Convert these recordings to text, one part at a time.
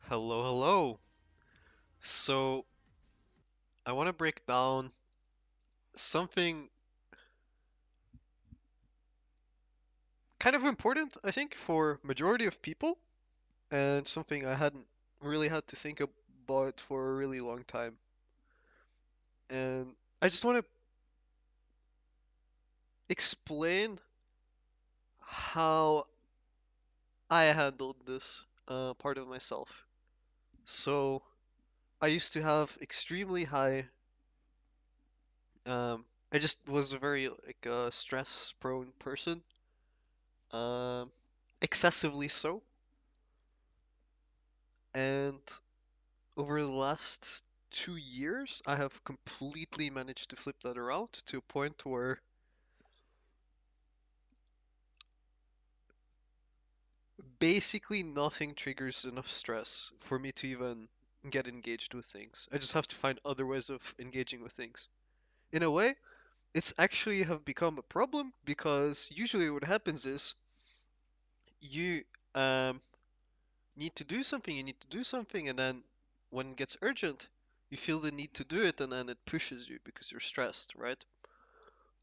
Hello, hello. So, I want to break down something kind of important, I think, for majority of people, and something I hadn't really had to think about for a really long time. And I just want to explain how I handled this part of myself. So, I used to have extremely high, I just was a very like stress-prone person, um, excessively so. And over the last 2 years, I have completely managed to flip that around to a point where basically nothing triggers enough stress for me to even get engaged with things. I just have to find other ways of engaging with things. In a way, it's actually have become a problem because usually what happens is you um, you need to do something, and then when it gets urgent, you feel the need to do it, and then it pushes you because you're stressed, right?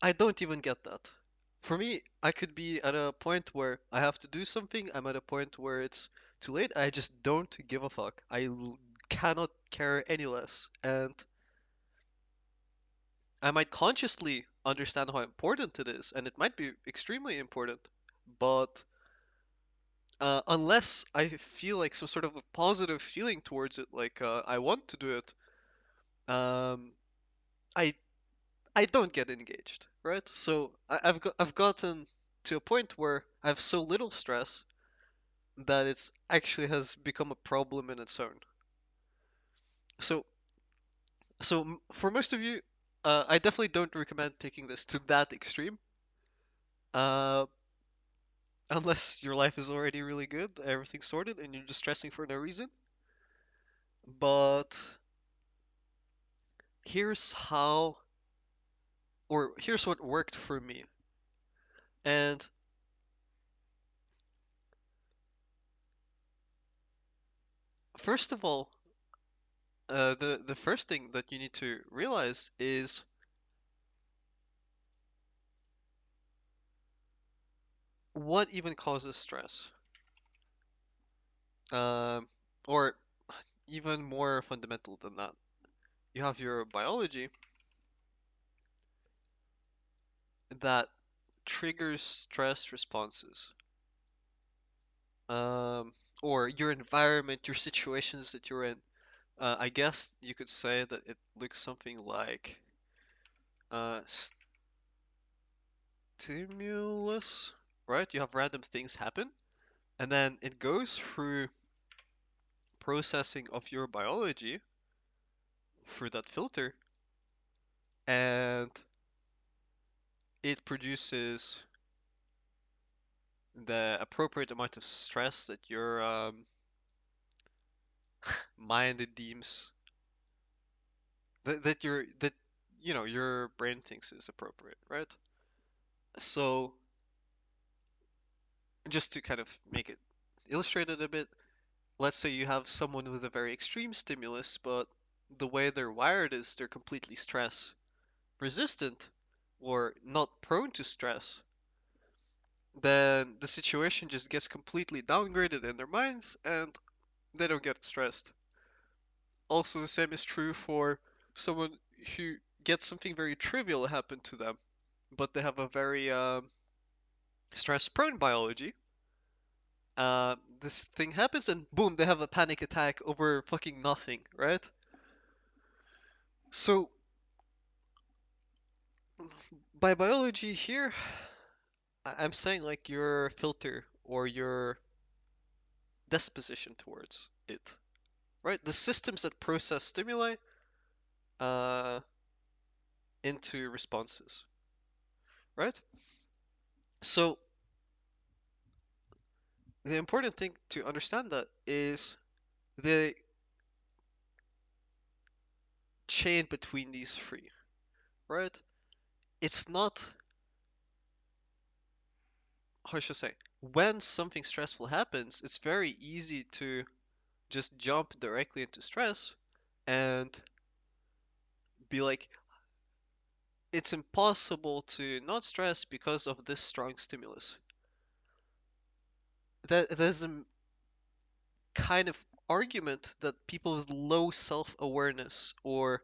I don't even get that. For me, I could be at a point where I have to do something. I'm at a point where it's too late. I just don't give a fuck. Cannot care any less. And I might consciously understand how important it is, and it might be extremely important. But unless I feel like some sort of a positive feeling towards it, like I want to do it, um, I I don't get engaged, right? So I've gotten to a point where I have so little stress that it's actually has become a problem in its own. So for most of you, I definitely don't recommend taking this to that extreme. Uh, unless your life is already really good, everything's sorted, and you're just stressing for no reason. But here's how, or here's what worked for me. And first of all, the first thing that you need to realize is what even causes stress. Um, or even more fundamental than that, you have your biology that triggers stress responses. Um, or your environment, your situations that you're in. I guess you could say that it looks something like uh, stimulus, right? You have random things happen, and then it goes through processing of your biology through that filter, and it produces the appropriate amount of stress that your mind deems that your brain thinks is appropriate, right? So just to kind of make it illustrated a bit, let's say you have someone with a very extreme stimulus, but the way they're wired is they're completely stress resistant or not prone to stress, then the situation just gets completely downgraded in their minds and they don't get stressed. Also, the same is true for someone who gets something very trivial happen to them, but they have a very stress-prone biology. This thing happens and boom, they have a panic attack over fucking nothing, right? So, by biology here, I'm saying like your filter or your disposition towards it, right? The systems that process stimuli uh, into responses, right? So, the important thing to understand that is the chain between these three, right? It's not, how should I say? when something stressful happens, it's very easy to just jump directly into stress and be like, it's impossible to not stress because of this strong stimulus. That is a kind of argument that people with low self-awareness or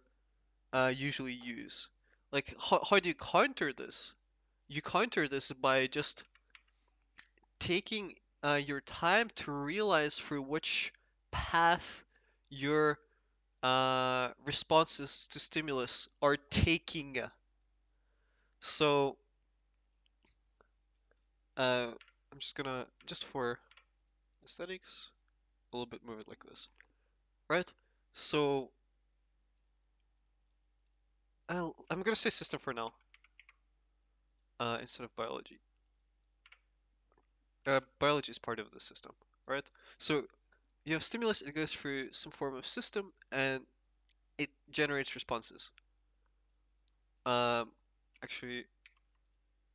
usually use. Like, how do you counter this? You counter this by just taking your time to realize through which path your responses to stimulus are taking. So, I'm just gonna, just for aesthetics, a little bit move it like this, right? So, I'm gonna say system for now, instead of biology. Biology is part of the system, right? So, you have stimulus, it goes through some form of system, and it generates responses. Um, actually,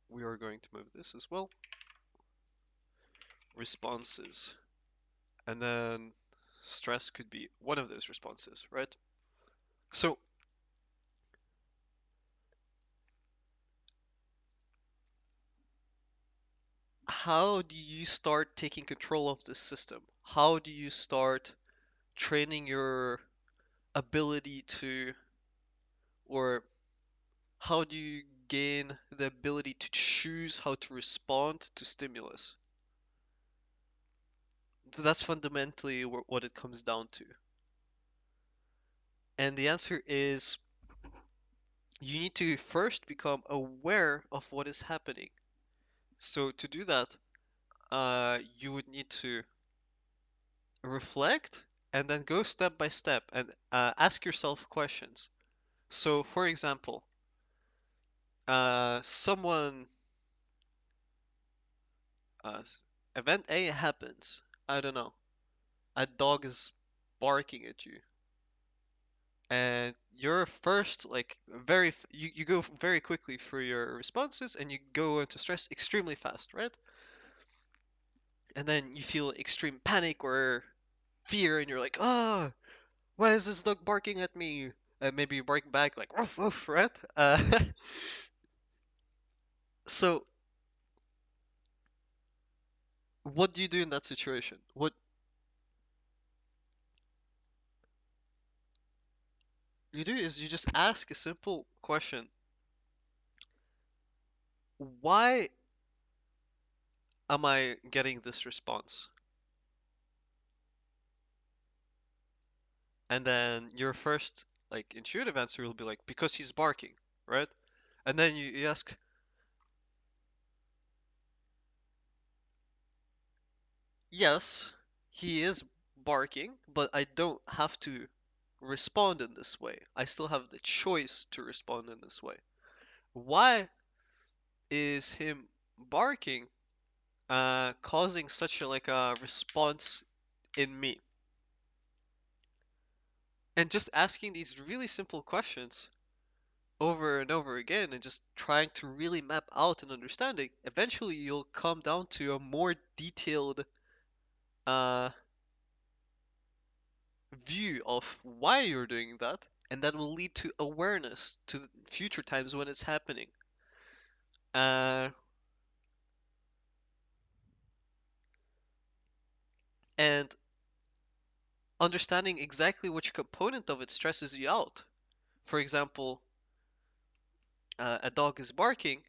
we are going to move this as well. Responses. And then stress could be one of those responses, right? So, how do you start taking control of this system? How do you start training your ability to, or how do you gain the ability to choose how to respond to stimulus? That's fundamentally what it comes down to. And the answer is you need to first become aware of what is happening. So to do that, you would need to reflect and then go step by step and ask yourself questions. So, for example, someone, uh, event A happens. I don't know. A dog is barking at you, and you're first like you go very quickly through your responses and you go into stress extremely fast, right? And then you feel extreme panic or fear, and you're like, ah, why is this dog barking at me? And maybe you bark back like, woof woof, right? So what do you do in that situation? What you do is you just ask a simple question. Why am I getting this response? And then your first like intuitive answer will be like, because he's barking, right? And then you ask, yes, he is barking, but I don't have to respond in this way. I still have the choice to respond in this way. Why is him barking causing such a like a response in me? And just asking these really simple questions over and over again and just trying to really map out an understanding, eventually you'll come down to a more detailed uh, view of why you're doing that, and that will lead to awareness to future times when it's happening. Uh, and understanding exactly which component of it stresses you out. For example, a dog is barking,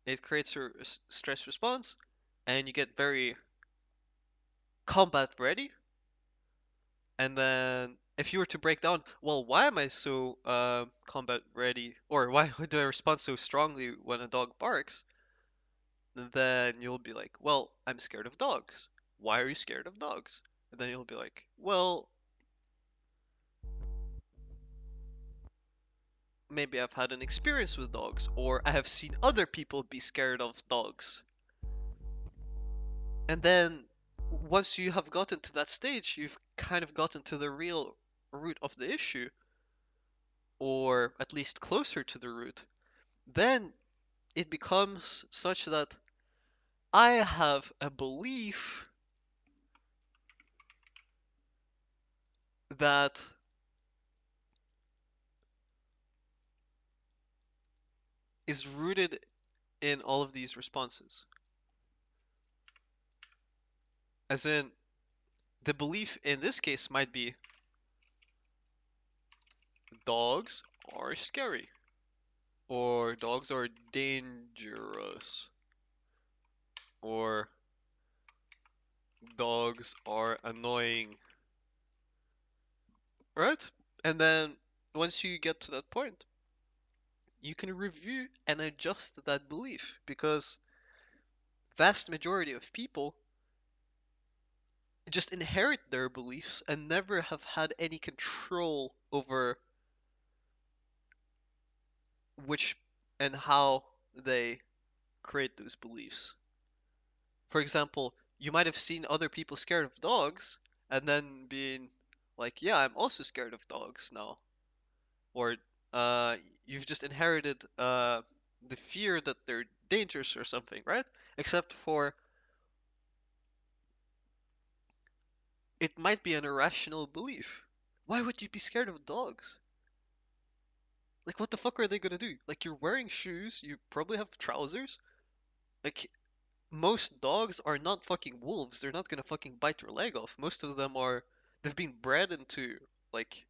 it creates a stress response, and you get very combat ready. And then if you were to break down, well, why am I so combat ready, or why do I respond so strongly when a dog barks? Then you'll be like, well, I'm scared of dogs. Why are you scared of dogs? And then you'll be like, well, maybe I've had an experience with dogs, or I have seen other people be scared of dogs. And then once you have gotten to that stage, you've kind of gotten to the real root of the issue, or at least closer to the root. Then it becomes such that I have a belief that is rooted in all of these responses. As in, the belief in this case might be dogs are scary, or dogs are dangerous, or dogs are annoying, right? And then once you get to that point, you can review and adjust that belief because vast majority of people just inherit their beliefs and never have had any control over which and how they create those beliefs. For example, you might have seen other people scared of dogs and then being like, yeah, I'm also scared of dogs now. Or uh, you've just inherited the fear that they're dangerous or something, right? Except for it might be an irrational belief. Why would you be scared of dogs? Like, what the fuck are they gonna do? Like, you're wearing shoes, you probably have trousers. Like, most dogs are not fucking wolves. They're not gonna fucking bite your leg off. Most of them are, they've been bred into, like,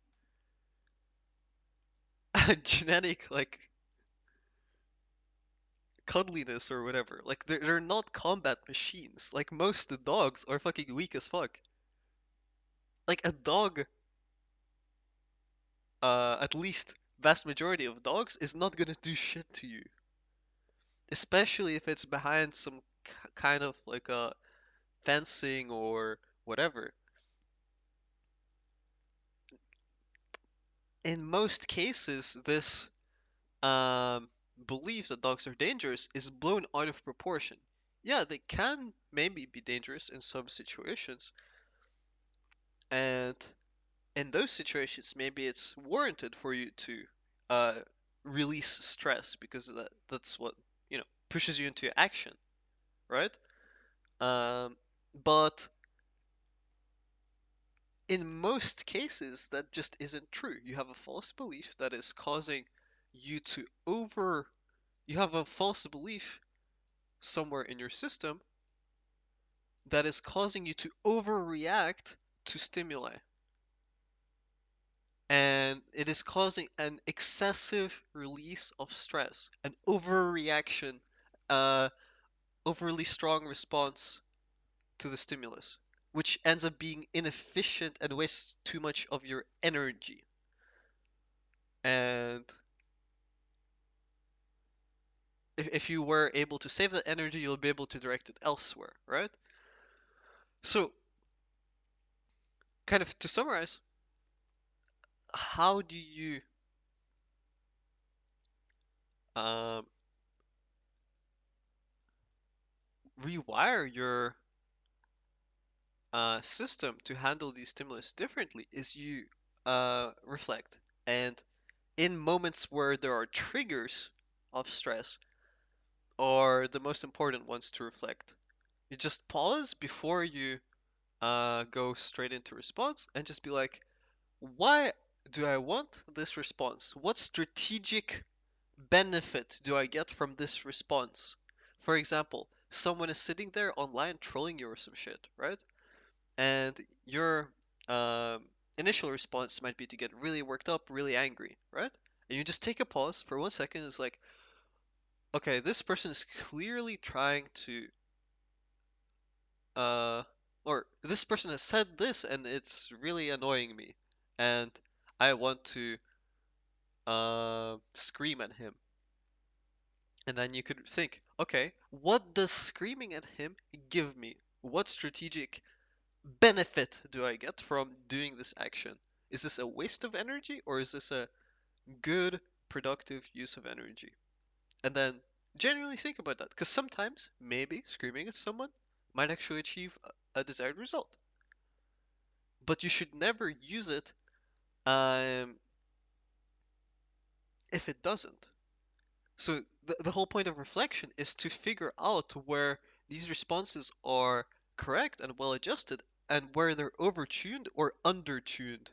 genetic, like, cuddliness or whatever. Like, they're not combat machines. Like, most dogs are fucking weak as fuck. Like, a dog, at least vast majority of dogs, is not gonna do shit to you. Especially if it's behind some kind of, like, a fencing or whatever. In most cases, this um, belief that dogs are dangerous is blown out of proportion. Yeah, they can maybe be dangerous in some situations, and in those situations, maybe it's warranted for you to uh, release stress because that's what pushes you into action, right? Um, but in most cases, that just isn't true. You have a false belief that is causing you to over. You have a false belief somewhere in your system that is causing you to overreact to stimuli. And it is causing an excessive release of stress, an overreaction, uh, overly strong response to the stimulus, which ends up being inefficient and wastes too much of your energy. And if you were able to save that energy, you'll be able to direct it elsewhere, right? So, kind of to summarize, how do you um, rewire your system to handle these stimulus differently is you reflect. And in moments where there are triggers of stress are the most important ones to reflect. You just pause before you go straight into response and just be like, why do I want this response? What strategic benefit do I get from this response? For example, someone is sitting there online trolling you or some shit, right? And your initial response might be to get really worked up, really angry, right? And you just take a pause for 1 second. It's like, okay, this person is clearly trying to, uh, or this person has said this and it's really annoying me, and I want to scream at him. And then you could think, okay, what does screaming at him give me? What strategic benefit do I get from doing this action? Is this a waste of energy or is this a good, productive use of energy? And then genuinely think about that, because sometimes maybe screaming at someone might actually achieve a desired result, but you should never use it um, if it doesn't. So the whole point of reflection is to figure out where these responses are correct and well adjusted, and where they're overtuned or undertuned.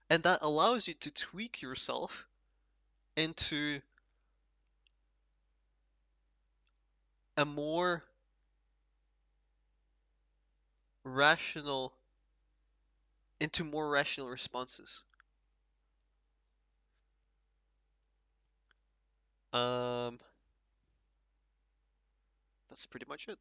And that allows you to tweak yourself into a more rational, into more rational responses. Um, that's pretty much it.